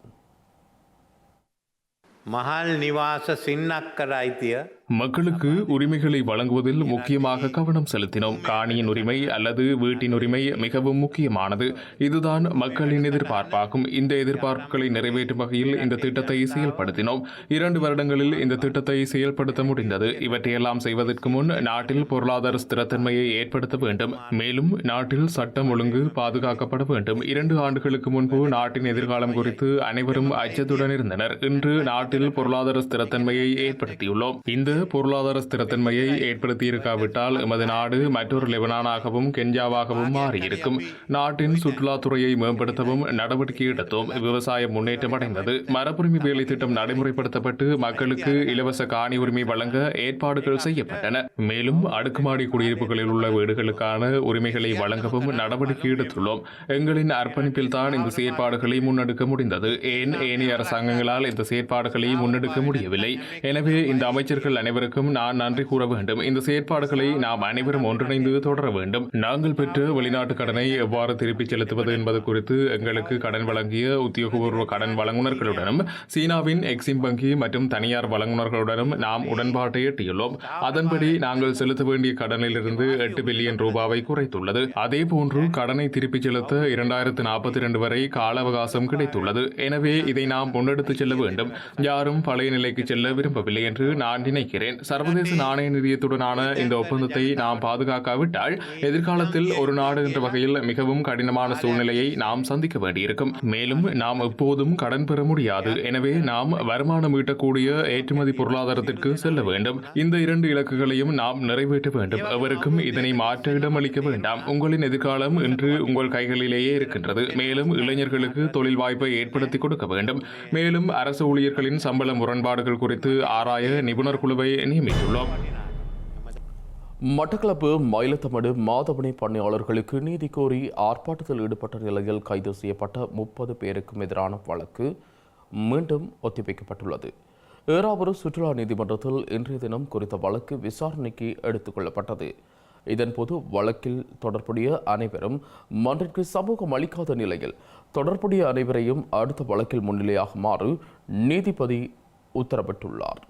மஹால் நிவாச சின்னக்கர ஐத்திய
மக்களுக்கு உரிமைகளை வழங்குவதில் முக்கியமாக கவனம் செலுத்தினோம். காணியின் உரிமை அல்லது வீட்டின் உரிமை மிகவும் முக்கியமானது. இதுதான் மக்களின் எதிர்பார்ப்பாகும். இந்த எதிர்பார்ப்புகளை நிறைவேற்றும் வகையில் இந்த திட்டத்தை செயல்படுத்தினோம். 2 வருடங்களில் இந்த திட்டத்தை செயல்படுத்த முடிந்தது. இவற்றையெல்லாம் செய்வதற்கு முன் நாட்டில் பொருளாதார ஸ்திரத்தன்மையை ஏற்படுத்த வேண்டும். மேலும் நாட்டில் சட்டம் ஒழுங்கு பாதுகாக்கப்பட வேண்டும். 2 ஆண்டுகளுக்கு முன்பு நாட்டின் எதிர்காலம் குறித்து அனைவரும் அச்சத்துடன் இருந்தனர். இன்று நாட்டில் பொருளாதார ஸ்திரத்தன்மையை ஏற்படுத்தியுள்ளோம். இந்த பொருளாதார ஸ்திரத்தன்மையை ஏற்படுத்தியிருக்காவிட்டால் எமது நாடு மற்றொரு லெபனானாகவும் கென்யாவாகவும் மாறியிருக்கும். நாட்டின் சுற்றுலாத்துறையை மேம்படுத்தவும் நடவடிக்கை எடுத்தோம். விவசாயம் முன்னேற்றம் அடைந்தது. மரபுரிமை வேலை திட்டம் நடைமுறைப்படுத்தப்பட்டு மக்களுக்கு இலவச காணி உரிமை வழங்க ஏற்பாடுகள் செய்யப்பட்டன. மேலும் அடுக்குமாடி குடியிருப்புகளில் உள்ள வீடுகளுக்கான உரிமைகளை வழங்கவும் நடவடிக்கை எடுத்துள்ளோம். எங்களின் அர்ப்பணிப்பில் தான் இந்த செயற்பாடுகளை முன்னெடுக்க முடிந்தது. ஏன் ஏனைய அரசாங்கங்களால் இந்த செயற்பாடுகளை முன்னெடுக்க முடியவில்லை? எனவே இந்த அமைச்சர்கள் அனைவருக்கும் நான் நன்றி கூற வேண்டும். இந்த செயற்பாடுகளை நாம் அனைவரும் ஒன்றிணைந்து தொடர வேண்டும். நாங்கள் பெற்ற வெளிநாட்டு கடனை எவ்வாறு திருப்பிச் செலுத்துவது என்பது குறித்து எங்களுக்கு கடன் வழங்கிய உத்தியோகபூர்வ கடன் வழங்குநர்களுடனும் சீனாவின் எக்ஸிம் வங்கி மற்றும் தனியார் வழங்குநர்களுடனும் நாம் உடன்பாட்டை எட்டியுள்ளோம். அதன்படி நாங்கள் செலுத்த வேண்டிய கடனிலிருந்து 8 பில்லியன் ரூபாவை குறைத்துள்ளது. அதேபோன்று கடனை திருப்பிச் செலுத்த 2042 வரை கால அவகாசம் கிடைத்துள்ளது. எனவே இதை நாம் முன்னெடுத்துச் செல்ல வேண்டும். யாரும் பழைய நிலைக்கு செல்ல விரும்பவில்லை என்று நான் நினைக்கிறேன். சர்வதேச நாணய நிதியத்துடனான இந்த ஒப்பந்தத்தை நாம் பாதுகாக்காவிட்டால் எதிர்காலத்தில் ஒரு நாடு என்ற வகையில் மிகவும் கடினமான சூழ்நிலையை நாம் சந்திக்க வேண்டியிருக்கும். மேலும் நாம் எப்போதும் கடன் பெற முடியாது. எனவே நாம் வருமானம் ஈட்டக்கூடிய ஏற்றுமதி பொருளாதாரத்திற்கு செல்ல வேண்டும். இந்த 2 இலக்குகளையும் நாம் நிறைவேற்ற வேண்டும். எவருக்கும் இதனை மாற்ற இடமளிக்க வேண்டாம். உங்களின் எதிர்காலம் இன்று உங்கள் கைகளிலேயே இருக்கின்றது. மேலும் இளைஞர்களுக்கு தொழில் வாய்ப்பை ஏற்படுத்தி கொடுக்க வேண்டும். மேலும் அரசு ஊழியர்களின் சம்பள முரண்பாடுகள் குறித்து ஆராய நிபுணர் குழுவை நியமித்துள்ளோம்.
மட்டக்களப்பு மயிலத்தமடு மாதவனை பண்ணையாளர்களுக்கு நீதி கோரி ஆர்ப்பாட்டத்தில் ஈடுபட்ட நிலையில் கைது செய்யப்பட்ட 30 பேருக்கும் எதிரான வழக்கு மீண்டும் ஒத்திவைக்கப்பட்டுள்ளது. ஏறாவூர் சுற்றுலா நீதிமன்றத்தில் இன்றைய தினம் குறித்த வழக்கு விசாரணைக்கு எடுத்துக் கொள்ளப்பட்டது. இதன்போது வழக்கில் தொடர்புடைய அனைவரும் மன்றிற்கு சமூகம் அளிக்காத நிலையில் தொடர்புடைய அனைவரையும் அடுத்த வழக்கில் முன்னிலையாகுமாறு நீதிபதி உத்தரவிட்டுள்ளார்.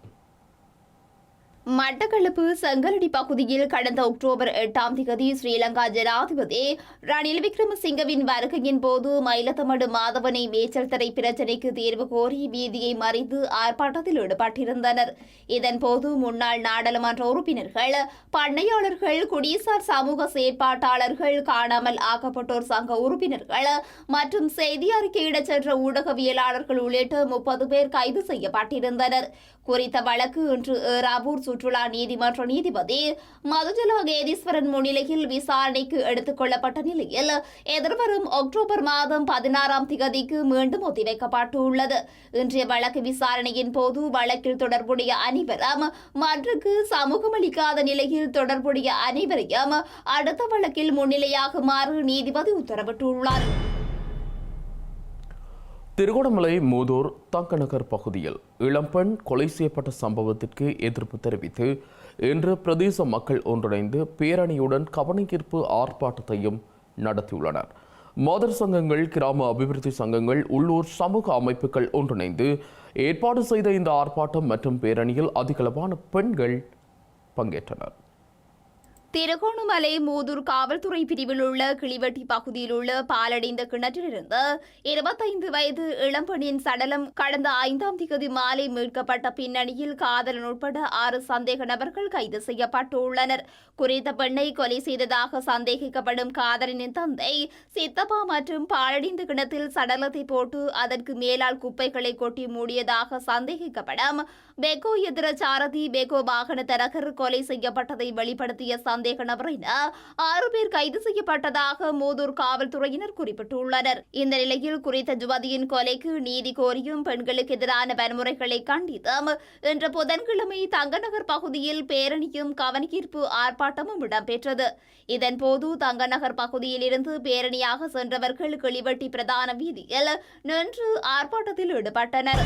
மட்டக்களப்பு செங்கலடி பகுதியில் கடந்த அக்டோபர் 8ஆம் தேதி ஸ்ரீலங்கா ஜனாதிபதி ரணில் விக்ரமசிங்கவின் வருகையின் போது மயிலத்தமடு மாதவனை மேய்ச்சல் தரை பிரச்சினைக்கு தீர்வு கோரி வீதியை மறித்து ஆர்ப்பாட்டத்தில் ஈடுபட்டிருந்தனர். இதன்போது முன்னாள் நாடாளுமன்ற உறுப்பினர்கள், பண்ணையாளர்கள், குடிசார் சமூக செயற்பாட்டாளர்கள், காணாமல் ஆக்கப்பட்டோர் சங்க உறுப்பினர்கள் மற்றும் செய்தி அறிக்கையிடச் சென்ற ஊடகவியலாளர்கள் உள்ளிட்ட 30 பேர் கைது செய்யப்பட்டிருந்தனர். குறித்த வழக்கு இன்று ஏறாவூர் சுற்றுலா நீதிமன்ற நீதிபதி மதுஜலா கேதீஸ்வரன் முன்னிலையில் விசாரணைக்கு எடுத்துக் கொள்ளப்பட்ட நிலையில் எதிர்வரும் அக்டோபர் மாதம் 16ஆம் தேதிக்கு மீண்டும் ஒத்திவைக்கப்பட்டுள்ளது. இன்றைய வழக்கு விசாரணையின் போது வழக்கில் தொடர்புடைய அனைவரும் மன்றுக்கு சமூகமளிக்காத நிலையில் தொடர்புடைய அனைவரையும் அடுத்த வழக்கில் முன்னிலையாகுமாறு நீதிபதி உத்தரவிட்டுள்ளார்.
திருகோணமலை மூதூர் தங்கநகர் பகுதியில் இளம்பெண் கொலை செய்யப்பட்ட சம்பவத்திற்கு எதிர்ப்பு தெரிவித்து இன்று பிரதேச மக்கள் ஒன்றிணைந்து பேரணியுடன் கவனஈர்ப்பு ஆர்ப்பாட்டத்தையும் நடத்தியுள்ளனர். மாதர் சங்கங்கள், கிராம அபிவிருத்தி சங்கங்கள், உள்ளூர் சமூக அமைப்புகள் ஒன்றிணைந்து ஏற்பாடு செய்த இந்த ஆர்ப்பாட்டம் மற்றும் பேரணியில் அதிகளவான பெண்கள் பங்கேற்றனர்.
திருகோணமலை மூதூர் காவல்துறை பிரிவில் உள்ள கிளிவட்டி பகுதியில் உள்ள பாலடைந்த கிணற்றிலிருந்து 25 வயது இளம்பெண்ணின் சடலம் கடந்த 5ஆம் தேதி மாலை மீட்கப்பட்ட பின்னணியில் காதலன் உட்பட 6 சந்தேக நபர்கள் கைது செய்யப்பட்டுள்ளனர். குறித்த பெண்ணை கொலை செய்ததாக சந்தேகிக்கப்படும் காதலனின் தந்தை, சித்தப்பா மற்றும் பாலடைந்த கிணத்தில் சடலத்தை போட்டு அதற்கு மேலால் குப்பைகளை கொட்டி மூடியதாக சந்தேகிக்கப்படும் பெகோ எதிர சாரதி பெகோ வாகன தரகர் கொலை செய்யப்பட்டதை வெளிப்படுத்திய சந்தேக நபரின் 6 பேர் கைது செய்யப்பட்டதாக மூதூர் காவல்துறையினர் குறிப்பிட்டுள்ளனர். இந்த நிலையில் குறித்த யுவதியின் கொலைக்கு நீதி கோரியும் பெண்களுக்கு எதிரான வன்முறைகளை கண்டித்தும் இன்று புதன்கிழமை தங்கநகர் பகுதியில் பேரணியும் கவனஈர்ப்பு ஆர்ப்பாட்டமும் இடம்பெற்றது. இதன்போது தங்கநகர் பகுதியில் இருந்து பேரணியாக சென்றவர்கள் கிளிவட்டி பிரதான வீதியில் நின்று ஆர்ப்பாட்டத்தில் ஈடுபட்டனர்.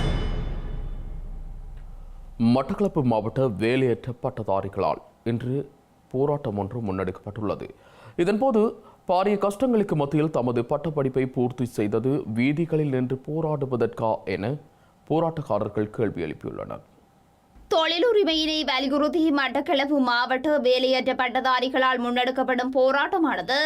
மட்டக்களப்பு மாவட்ட வேலையற்ற பட்டதாரிகளால் இன்று போராட்டம் ஒன்று முன்னெடுக்கப்பட்டுள்ளது. இதன்போது பாரிய கஷ்டங்களுக்கு மத்தியில் தமது பட்டப்படிப்பை பூர்த்தி செய்தது வீதிகளில் நின்று போராடுவதற்கா என போராட்டக்காரர்கள் கேள்வி எழுப்பியுள்ளனர்.
தொழிலுரிமையினை வலியுறுத்தி மட்டக்களப்பு மாவட்ட வேலையற்ற பட்டதாரிகளால் முன்னெடுக்கப்படும் போராட்டமானது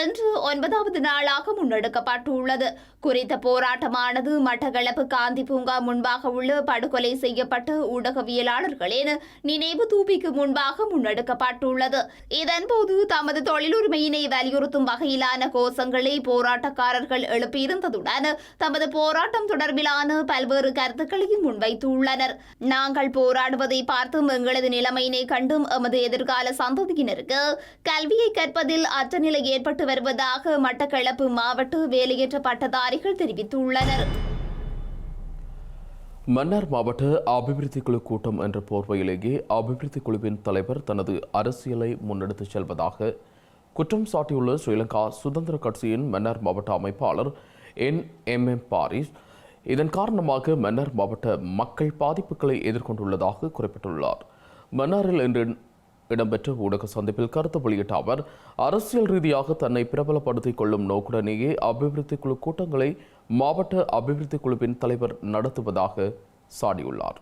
இன்று 9வது நாளாக முன்னெடுக்கப்பட்டுள்ளது. குறித்த போராட்டமானது மட்டக்களப்பு காந்தி பூங்கா முன்பாக உள்ள படுகொலை செய்யப்பட்ட ஊடகவியலாளர்களின் நினைவு தூபிக்கு முன்பாக முன்னெடுக்கப்பட்டுள்ளது. இதன்போது தமது தொழிலுரிமையினை வலியுறுத்தும் வகையிலான கோஷங்களை போராட்டக்காரர்கள் எழுப்பியிருந்ததுடன் தமது போராட்டம் தொடர்பிலான பல்வேறு கருத்துக்களையும் முன்வைத்துள்ளனர். நாங்கள் போராடுவதை பார்த்தும் எங்களது நிலைமையினை கண்டும் எமது எதிர்கால சந்ததியினருக்கு கல்வியை கற்பதில் அச்சநிலை ஏற்பட்டு வருவதாக மட்டக்களப்பு மாவட்ட வேலையற்ற பட்டதாரிகள் தெரிவித்துள்ளனர்.
மன்னார் மாவட்ட அபிவிருத்தி குழு கூட்டம் என்ற போர்வையிலேயே அபிவிருத்தி குழுவின் தலைவர் தனது அரசியலை முன்னெடுத்துச் செல்வதாக குற்றம் சாட்டியுள்ள ஸ்ரீலங்கா சுதந்திர கட்சியின் மன்னார் மாவட்ட அமைப்பாளர் NMM பாரிஸ் இதன் காரணமாக மன்னார் மாவட்ட மக்கள் பாதிப்புகளை எதிர்கொண்டுள்ளதாக குறிப்பிட்டுள்ளார். மன்னாரில் இன்று இடம்பெற்ற ஊடக சந்திப்பில் கருத்து வெளியிட்ட அவர், அரசியல் ரீதியாக தன்னை பிரபலப்படுத்திக் கொள்ளும் நோக்குடனேயே அபிவிருத்தி குழு கூட்டங்களை மாவட்ட அபிவிருத்தி குழுவின் தலைவர் நடத்துவதாக சாடியுள்ளார்.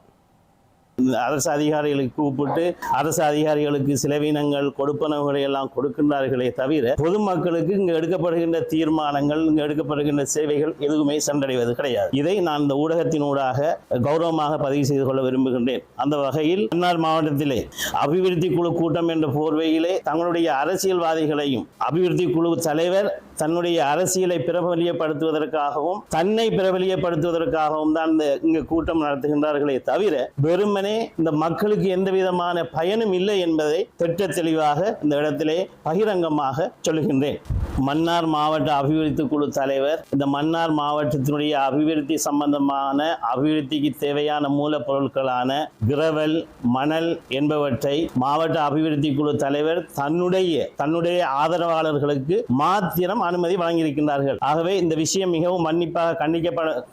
அரசு அதிகாரிகளை கூப்பிட்டு அரசு அதிகாரிகளுக்கு செலவினங்கள் கொடுப்பனவுகளை எல்லாம் கொடுக்கின்றார்களே தவிர பொதுமக்களுக்கு இங்கு எடுக்கப்படுகின்ற தீர்மானங்கள், இங்கு எடுக்கப்படுகின்ற சேவைகள் எதுவுமே சென்றடைவது கிடையாது. இதை நான் இந்த ஊடகத்தினூடாக கௌரவமாக பதிவு செய்து கொள்ள விரும்புகின்றேன். அந்த வகையில் மன்னார் மாவட்டத்திலே அபிவிருத்தி குழு கூட்டம் என்ற போர்வையிலே தங்களுடைய அரசியல்வாதிகளையும் அபிவிருத்தி குழு தலைவர் தன்னுடைய அரசியலை பிரபலியப்படுத்துவதற்காகவும் தன்னை பிரபலியப்படுத்துவதற்காகவும் தான் இங்கு கூட்டம் நடத்துகின்றார்களே தவிர வெறுமனே இந்த மக்களுக்கு எந்த விதமான பயனும் இல்லை என்பதை திட்ட தெளிவாக இந்த இடத்திலே பகிரங்கமாக சொல்லுகின்றேன். மன்னார் மாவட்ட அபிவிருத்தி குழு தலைவர் இந்த மன்னார் மாவட்டத்தினுடைய அபிவிருத்தி சம்பந்தமான அபிவிருத்திக்கு தேவையான மூலப்பொருட்களான கிரவல், மணல் என்பவற்றை மாவட்ட அபிவிருத்தி குழு தலைவர் தன்னுடைய ஆதரவாளர்களுக்கு மாத்திரம் அனுமதி வழங்கியிருக்கின்றார்கள். ஆகவே இந்த விஷயம் மிகவும் மன்னிப்பாக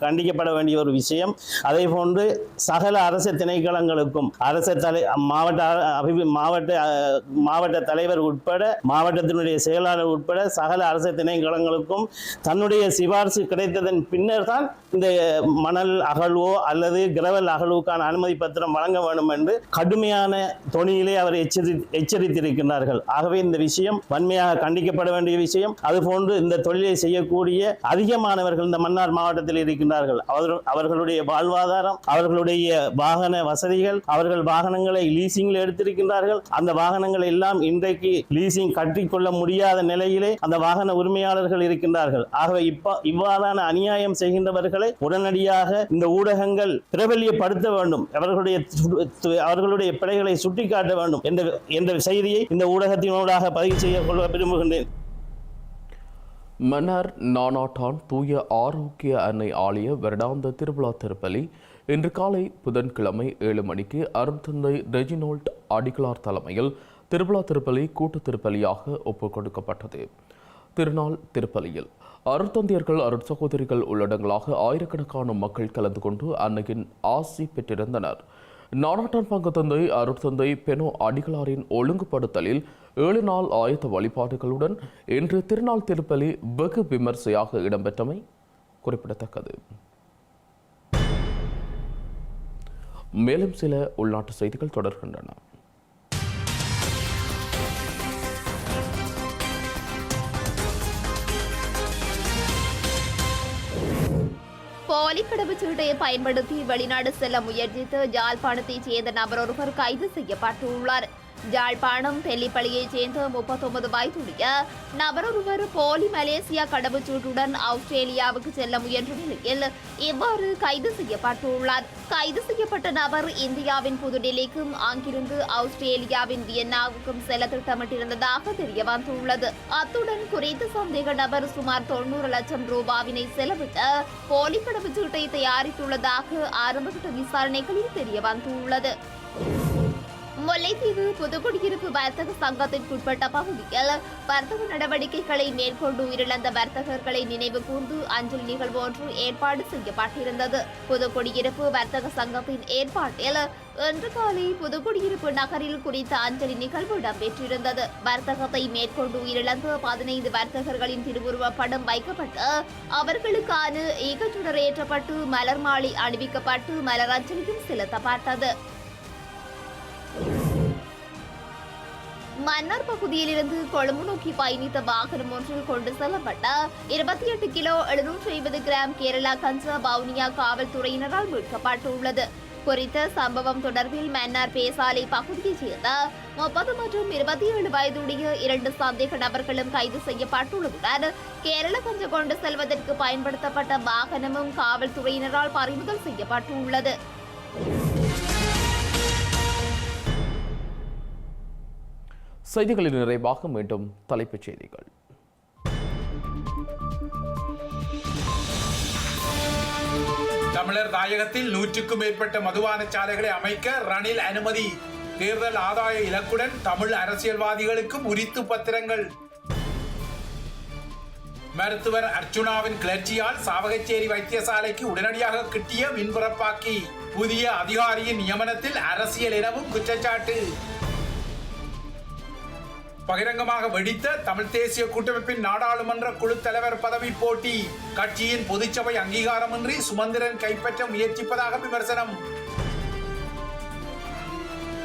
கண்டிக்கப்பட வேண்டிய ஒரு விஷயம். அதே போன்று சகல அரசு திணைக்களங்களுக்கும் மாவட்ட தலைவர் உட்பட மாவட்டத்தினுடைய செயலாளர் உட்பட சகல அரசு திணைக்களங்களுக்கும் தன்னுடைய சிபாரிசு கிடைத்ததன் பின்னர் தான் இந்த மணல் அகழ்வோ அல்லது கிரவல் அகழ்வுக்கான அனுமதி பத்திரம் வழங்க வேண்டும் என்று கடுமையான தொனியிலே அவர் எச்சரித்திருக்கிறார்கள். ஆகவே இந்த விஷயம் வன்மையாக கண்டிக்கப்பட வேண்டிய விஷயம். அதுபோன்று இந்த தொழிலை செய்யக்கூடிய அதிகமானவர்கள் இந்த மன்னார் மாவட்டத்தில் இருக்கின்றார்கள். அவர்களுடைய வாழ்வாதாரம், அவர்களுடைய வாகன வசதிகள், அவர்கள் வாகனங்களை லீசிங்கில் எடுத்திருக்கின்றார்கள். அந்த வாகனங்கள் எல்லாம் இன்றைக்கு லீசிங் கட்டிக்கொள்ள முடியாத நிலையிலே அந்த வாகன உரிமையாளர்கள் இருக்கின்றார்கள். ஆகவே இவ்வாறான அநியாயம் செய்கின்றவர்களை உடனடியாக இந்த ஊடகங்கள் பிரபல்யப்படுத்த வேண்டும், அவர்களுடைய பிழைகளை சுட்டிக்காட்ட வேண்டும் என்ற செய்தியை இந்த ஊடகத்தினூடாக பதிவு செய்ய கொள்ள விரும்புகின்றேன்.
மன்னார் நானாட்டான் தூய ஆரோக்கிய அன்னை ஆலய வருடாந்த திருவிழா திருப்பலி இன்று காலை புதன்கிழமை 7 மணிக்கு அருட்தந்தை ரெஜினோல்ட் அடிகளார் தலைமையில் திருவிழா திருப்பலி கூட்டு திருப்பலியாக ஒப்புக் கொடுக்கப்பட்டது. திருநாள் திருப்பலியில் அருட்தந்தையர்கள், அருட்சகோதரிகள் உள்ளடங்களாக ஆயிரக்கணக்கான மக்கள் கலந்து கொண்டு அன்னையின் ஆசி பெற்றிருந்தனர். நானாட்டான் பங்கு தந்தை அருட்தந்தை பெனோ அடிகளாரின் ஒழுங்குபடுத்தலில் 7 நாள் ஆயத்த வழிபாடுகளுடன் இன்று திருநாள் திருப்பலி வெகு விமர்சையாக இடம்பெற்றமை குறிப்பிடத்தக்கது. மேலும் சில உள்நாட்டு செய்திகள் தொடர்கின்றன.
போலி கடவுச்சீட்டை பயன்படுத்தி வெளிநாடு செல்ல முயற்சித்து யாழ்ப்பாணத்தைச் சேர்ந்த நபர் ஒருவர் கைது செய்யப்பட்டுள்ளார். யாழ்ப்பாணம் தெல்லிப்பள்ளியைச் சேர்ந்த 39 வயதுடைய நபர் ஒருவர் போலி மலேசியா கடவுச்சீட்டுடன் ஆஸ்திரேலியாவுக்கு செல்ல முயன்ற நிலையில் இவ்வாறு கைது செய்யப்பட்டுள்ளார். கைது செய்யப்பட்ட நபர் இந்தியாவின் புதுடெல்லிக்கும் அங்கிருந்து ஆஸ்திரேலியாவின் வியன்னாவுக்கும் செல்ல திட்டமிட்டிருந்ததாக தெரியவந்துள்ளது. அத்துடன் குறித்த சந்தேக நபர் சுமார் 90 லட்சம் ரூபாவினை செலவிட்டு போலி கடவுச்சீட்டை தயாரித்துள்ளதாக ஆரம்பகட்ட விசாரணைகளில் தெரியவந்துள்ளது. முல்லைத்தீவு புதுக்குடியிருப்பு வர்த்தக சங்கத்திற்குட்பட்ட பகுதியில் வர்த்தக நடவடிக்கைகளை மேற்கொண்டு உயிரிழந்த வர்த்தகர்களை நினைவு கூர்ந்து அஞ்சலி நிகழ்வு ஒன்று ஏற்பாடு செய்யப்பட்டிருந்தது. புதுக்குடியிருப்பு வர்த்தக சங்கத்தின் ஏற்பாட்டில் இன்று காலை புதுக்குடியிருப்பு நகரில் குறித்த அஞ்சலி நிகழ்வு இடம்பெற்றிருந்தது. வர்த்தகத்தை மேற்கொண்டு உயிரிழந்த 15 வர்த்தகர்களின் திருவுருவப் படம் வைக்கப்பட்டு அவர்களுக்கான ஈகச்சுடர் ஏற்றப்பட்டு மலர் மாலை அணிவிக்கப்பட்டு மலர் அஞ்சலியும் செலுத்தப்பட்டது. மன்னார் பகுதியிலிருந்து கொழும்பு நோக்கி பயணித்த வாகனம் ஒன்றில் கொண்டு செல்லப்பட்ட 28 கிலோ 750 கிராம் கேரளா கஞ்சா வவுனியா காவல்துறையினரால் மீட்கப்பட்டுள்ளது. குறித்த சம்பவம் தொடர்பில் மன்னார் பேசாலை பகுதியைச் சேர்ந்த 30 மற்றும் 27 வயதுடைய 2 சந்தேக நபர்களும் கைது செய்யப்பட்டுள்ளதுடன் கேரள கஞ்சா கொண்டு செல்வதற்கு பயன்படுத்தப்பட்ட வாகனமும் காவல்துறையினரால் பறிமுதல் செய்யப்பட்டுள்ளது.
செய்திகளின் நிறைவாக மீண்டும் தலைப்புச் செய்திகள்.
தமிழர் தாயகத்தில் 100க்கும் மேற்பட்ட மதுபான சாலைகளை அமைக்க ரணில் அனுமதி. தேர்தல் ஆதாய இலக்குடன் தமிழ் அரசியல்வாதிகளுக்கும் உரித்து பத்திரங்கள். மருத்துவர் அர்ச்சுனாவின் கிளர்ச்சியால் சாவகச்சேரி வைத்தியசாலைக்கு உடனடியாக கிட்டிய மின்பிறப்பாக்கி. புதிய அதிகாரியின் நியமனத்தில் அரசியல் எனவும் குற்றச்சாட்டு. பகிரங்கமாக வெடித்த தமிழ் தேசிய கூட்டமைப்பின் நாடாளுமன்ற குழு தலைவர் பதவி போட்டி. கட்சியின் பொதுச்சபை அங்கீகாரமின்றி சுமந்திரன் கைப்பற்ற முயற்சிப்பதாக விமர்சனம்.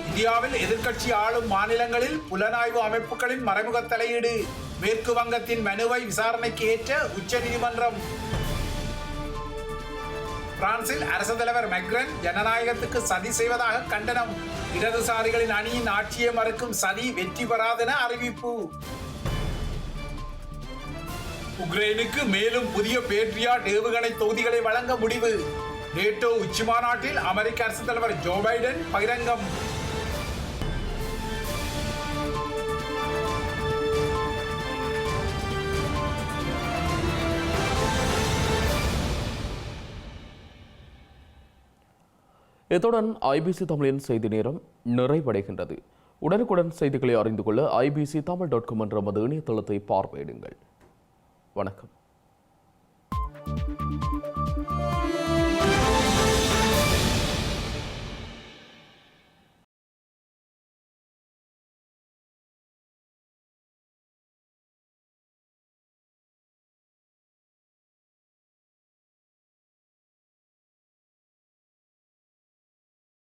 இந்தியாவில் எதிர்க்கட்சி ஆளும் மாநிலங்களில் புலனாய்வு அமைப்புகளின் மறைமுக தலையீடு. மேற்கு வங்கத்தின் மனுவை விசாரணைக்கு ஏற்ற உச்சநீதிமன்றம். பிரான்சில் அரசு தலைவர் மெக்ரன் ஜனநாயகத்துக்கு சதி செய்வதாக கண்டனம். இடதுசாரிகளின் அணியின் ஆட்சியை மறுக்கும் சதி வெற்றி பெறாதென அறிவிப்பு. உக்ரைனுக்கு மேலும் புதிய பேட்ரியாட் ஏவுகணை தொகுதிகளை வழங்க முடிவு. நேட்டோ உச்சி மாநாட்டில் அமெரிக்க அரசு தலைவர் ஜோ பைடன் பகிரங்கம்.
இத்துடன் ஐபிசி தமிழின் செய்தி நேரம் நிறைவடைகின்றது. உடனுக்குடன் செய்திகளை அறிந்து கொள்ள ibctamil.com என்ற நமது இணையதளத்தை பார்வையிடுங்கள். வணக்கம்.